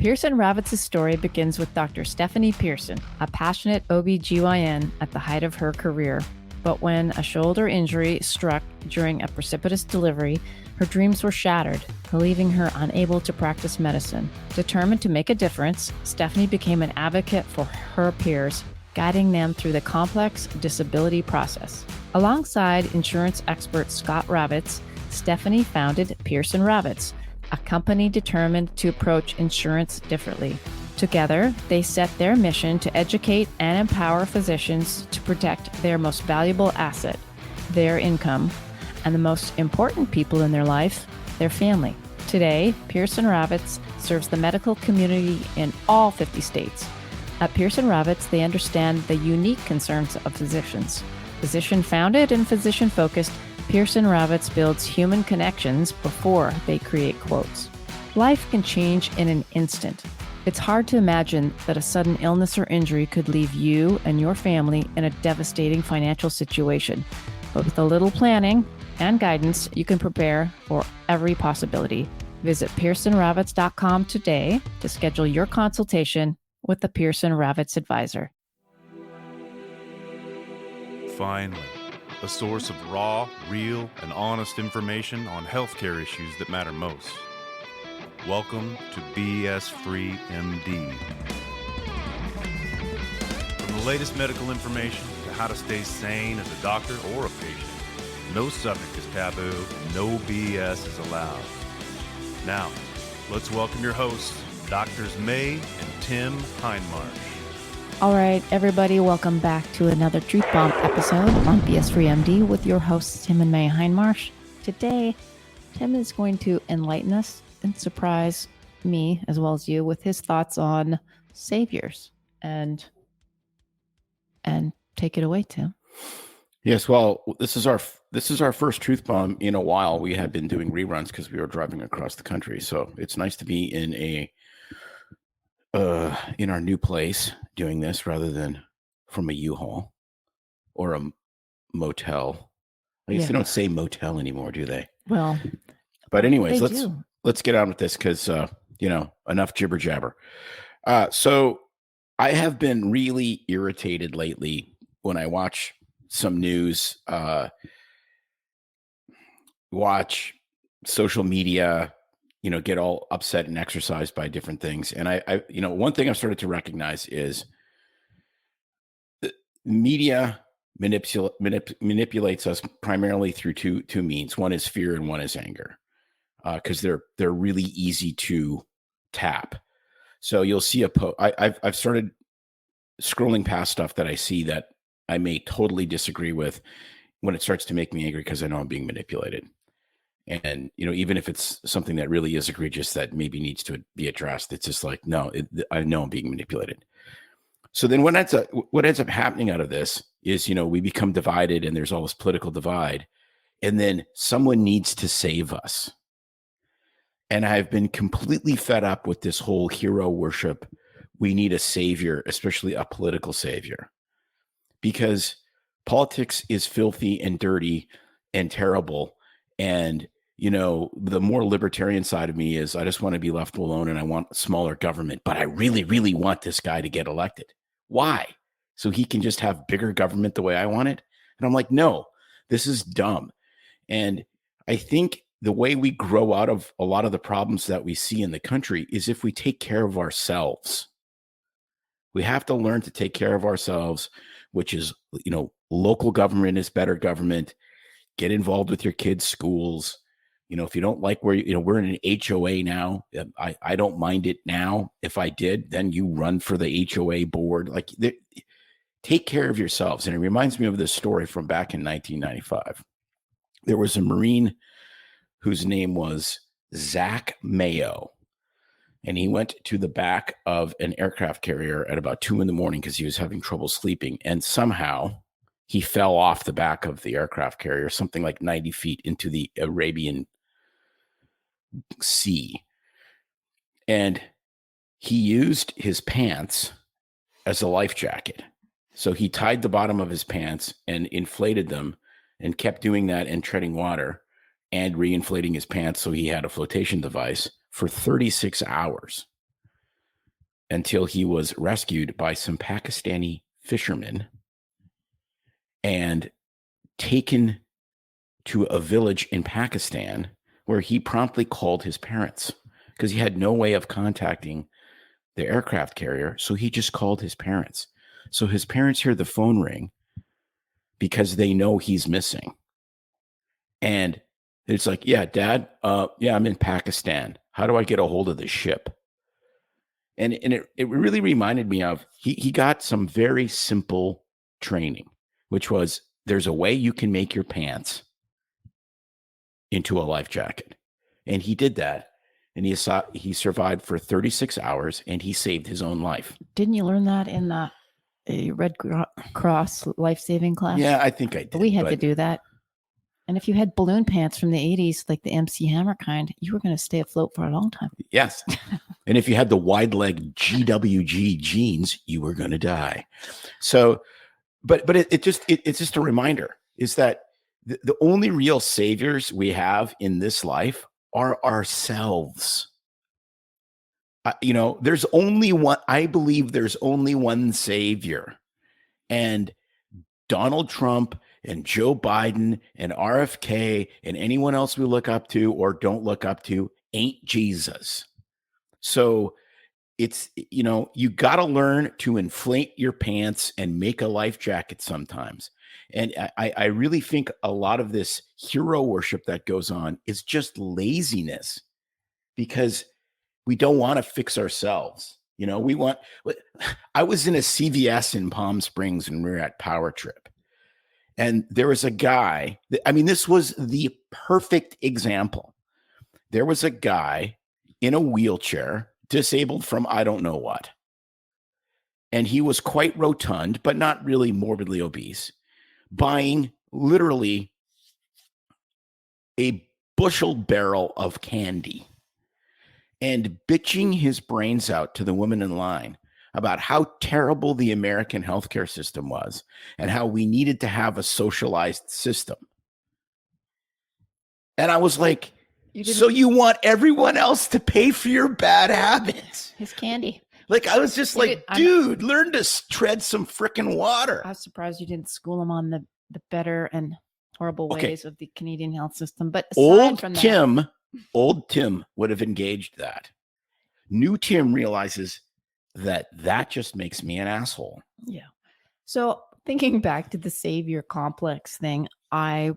Pearson Ravitz' story begins with Dr. Stephanie Pearson, a passionate OB-GYN at the height of her career. But when a shoulder injury struck during a precipitous delivery, her dreams were shattered, leaving her unable to practice medicine. Determined to make a difference, Stephanie became an advocate for her peers, guiding them through the complex disability process. Alongside insurance expert Scott Ravitz, Stephanie founded Pearson Ravitz, a company determined to approach insurance differently. Together, they set their mission to educate and empower physicians to protect their most valuable asset, their income, and the most important people in their life, their family. Today, Pearson Ravitz serves the medical community in all 50 states. At Pearson Ravitz, they understand the unique concerns of physicians. Physician-founded and physician-focused, Pearson Ravitz builds human connections before they create quotes. Life can change in an instant. It's hard to imagine that a sudden illness or injury could leave you and your family in a devastating financial situation. But with a little planning and guidance, you can prepare for every possibility. Visit PearsonRavitz.com today to schedule your consultation with the Pearson Ravitz advisor. Finally, a source of raw, real, and honest information on healthcare issues that matter most. Welcome to BS Free MD. From the latest medical information to how to stay sane as a doctor or a patient, no subject is taboo, no BS is allowed. Now, let's welcome your hosts, Doctors May and Tim Hindmarsh. All right, everybody, welcome back to another Truth Bomb episode on BS Free MD with your hosts, Tim and May Hindmarsh. Today, Tim is going to enlighten us and surprise me, as well as you, with his thoughts on saviors. And take it away, Tim. Yes, well, this is our first Truth Bomb in a while. We had been doing reruns because we were driving across the country, so it's nice to be in our new place doing this rather than from a U-Haul or a motel. I guess they don't say motel anymore, do they? Well, but anyways, let's get on with this because enough jibber jabber. So I have been really irritated lately when I watch some news, watch social media, get all upset and exercised by different things. And I one thing I've started to recognize is the media manipulates us primarily through two means. One is fear and one is anger, because they're really easy to tap. So you'll see a post. I've started scrolling past stuff that I see that I may totally disagree with when it starts to make me angry because I know I'm being manipulated. And, even if it's something that really is egregious that maybe needs to be addressed, it's just like, no, I know I'm being manipulated. So then what ends up happening out of this is, we become divided and there's all this political divide. And then someone needs to save us. And I've been completely fed up with this whole hero worship. We need a savior, especially a political savior, because politics is filthy and dirty and terrible. And, the more libertarian side of me is I just want to be left alone and I want smaller government, but I really, really want this guy to get elected. Why? So he can just have bigger government the way I want it? And I'm like, no, this is dumb. And I think the way we grow out of a lot of the problems that we see in the country is if we take care of ourselves. We have to learn to take care of ourselves, which is, local government is better government. Get involved with your kids' schools. If you don't like where, we're in an HOA now. I don't mind it now. If I did, then you run for the HOA board. Take care of yourselves. And it reminds me of this story from back in 1995. There was a Marine whose name was Zach Mayo. And he went to the back of an aircraft carrier at about 2 a.m. because he was having trouble sleeping. And somehow he fell off the back of the aircraft carrier, something like 90 feet into the Arabian Sea. And he used his pants as a life jacket. So he tied the bottom of his pants and inflated them and kept doing that and treading water and reinflating his pants. So he had a flotation device for 36 hours. until he was rescued by some Pakistani fishermen and taken to a village in Pakistan where he promptly called his parents because he had no way of contacting the aircraft carrier. So he just called his parents. So his parents hear the phone ring because they know he's missing. And it's like, yeah, Dad, yeah, I'm in Pakistan. How do I get a hold of the ship? And it really reminded me of, he got some very simple training, which was, there's a way you can make your pants into a life jacket. And he did that. And he survived for 36 hours and he saved his own life. Didn't you learn that in a Red Cross life-saving class? Yeah, I think I did. We had to do that. And if you had balloon pants from the 80s, like the MC Hammer kind, you were going to stay afloat for a long time. Yes. And if you had the wide leg GWG jeans, you were going to die. So, but it's just a reminder is that the only real saviors we have in this life are ourselves. There's only one, I believe there's only one savior. And Donald Trump and Joe Biden and RFK and anyone else we look up to or don't look up to ain't Jesus. So it's, you got to learn to inflate your pants and make a life jacket sometimes. And I really think a lot of this hero worship that goes on is just laziness because we don't want to fix ourselves. I was in a CVS in Palm Springs and we were at Power Trip. And there was a guy, this was the perfect example. There was a guy in a wheelchair, disabled from I don't know what. And he was quite rotund, but not really morbidly obese, buying literally a bushel barrel of candy and bitching his brains out to the woman in line about how terrible the American healthcare system was and how we needed to have a socialized system. And I was like, so you want everyone else to pay for your bad habits? His candy. Like, I was just dude, learn to tread some freaking water. I was surprised you didn't school him on the better and horrible ways of the Canadian health system. But old Tim would have engaged that. New Tim realizes that just makes me an asshole. Yeah. So thinking back to the savior complex thing, I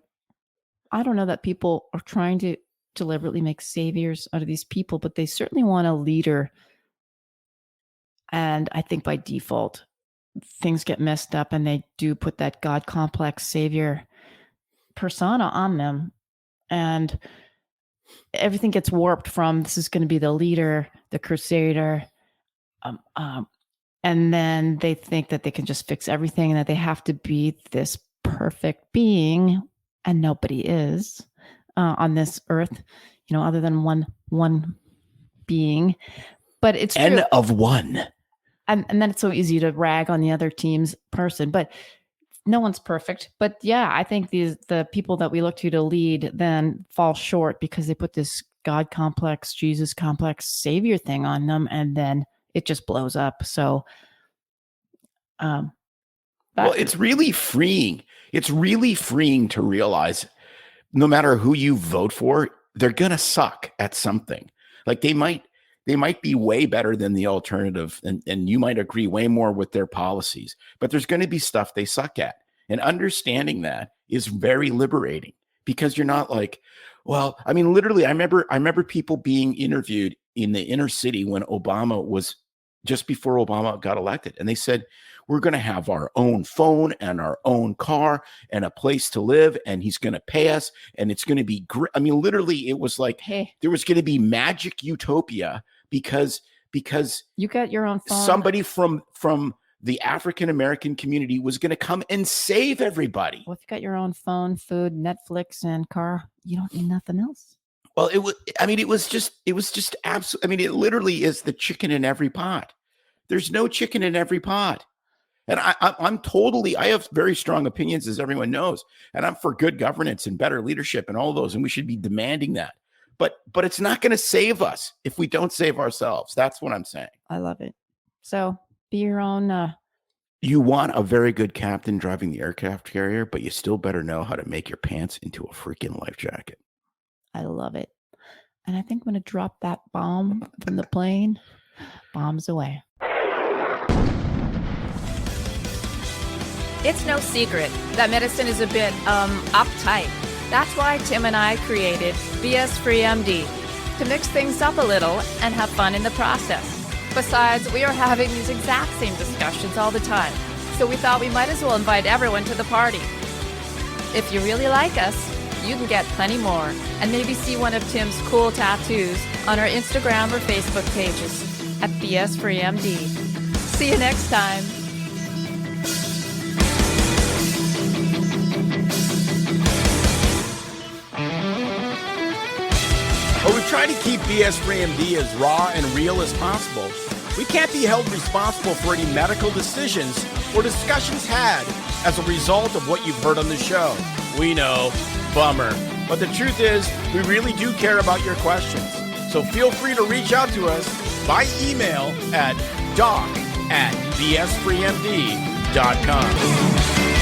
don't know that people are trying to deliberately make saviors out of these people, but they certainly want a leader. And I think by default, things get messed up and they do put that God complex savior persona on them. And everything gets warped from this is going to be the leader, the crusader. And then they think that they can just fix everything and that they have to be this perfect being. And nobody is on this earth, other than one being. But it's N of one. And then it's so easy to rag on the other team's person. But no one's perfect. But yeah, I think the people that we look to lead then fall short because they put this God complex, Jesus complex, savior thing on them, and then it just blows up. So, well, it's really freeing. It's really freeing to realize no matter who you vote for, they're going to suck at something. Like they might be way better than the alternative. And you might agree way more with their policies, but there's going to be stuff they suck at. And understanding that is very liberating because you're not like, well, literally, I remember people being interviewed in the inner city when Obama was just before Obama got elected. And they said, we're going to have our own phone and our own car and a place to live. And he's going to pay us. And it's going to be great. Literally, it was like, there was going to be magic utopia because you got your own phone. Somebody from the African-American community was going to come and save everybody. Well, if you got your own phone, food, Netflix, and car, you don't need nothing else. Well, it was just absolutely, it literally is the chicken in every pot. There's no chicken in every pot. And I have very strong opinions, as everyone knows, and I'm for good governance and better leadership and all those, and we should be demanding that. But it's not going to save us if we don't save ourselves. That's what I'm saying. I love it. So be your own. You want a very good captain driving the aircraft carrier, but you still better know how to make your pants into a freaking life jacket. I love it. And I think I'm going to drop that bomb from the plane. Bombs away. It's no secret that medicine is a bit uptight. That's why Tim and I created BS Free MD to mix things up a little and have fun in the process. Besides, we are having these exact same discussions all the time, so we thought we might as well invite everyone to the party. If you really like us, you can get plenty more and maybe see one of Tim's cool tattoos on our Instagram or Facebook pages at BS Free MD. See you next time. While we try to keep BS Free MD as raw and real as possible, we can't be held responsible for any medical decisions or discussions had as a result of what you've heard on the show. We know, bummer. But the truth is, we really do care about your questions. So feel free to reach out to us by email at doc@bsfreemd.com.